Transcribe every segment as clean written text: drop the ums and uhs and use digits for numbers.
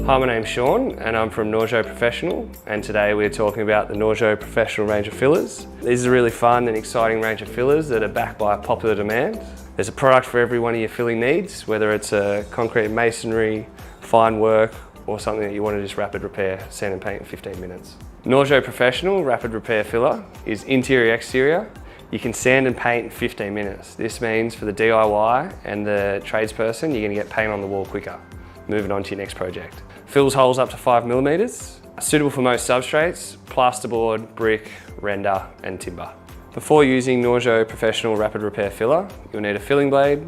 Hi, my name's Sean and I'm from Nordsjö Professional, and today we're talking about the Nordsjö Professional range of fillers. These is a really fun and exciting range of fillers that are backed by popular demand. There's a product for every one of your filling needs, whether it's a concrete masonry, fine work, or something that you want to just rapid repair, sand and paint in 15 minutes. Nordsjö Professional Rapid Repair Filler is interior-exterior. You can sand and paint in 15 minutes. This means for the DIY and the tradesperson, you're going to get paint on the wall quicker. Moving on to your next project. Fills holes up to 5mm. Suitable for most substrates: plasterboard, brick, render and timber. Before using Nordsjö Professional Rapid Repair Filler, you'll need a filling blade,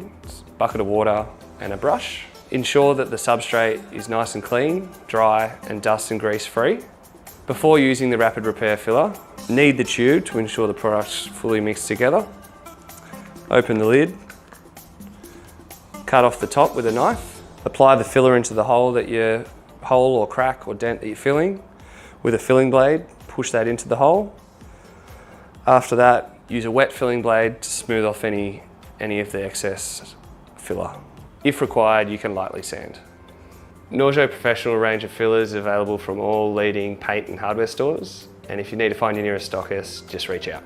bucket of water and a brush. Ensure that the substrate is nice and clean, dry and dust and grease free. Before using the Rapid Repair Filler, knead the tube to ensure the product's fully mixed together. Open the lid, cut off the top with a knife. Apply the filler into the hole or crack or dent that you're filling. With a filling blade, push that into the hole. After that, use a wet filling blade to smooth off any of the excess filler. If required, you can lightly sand. Nordsjö Professional range of fillers is available from all leading paint and hardware stores. And if you need to find your nearest stockist, just reach out.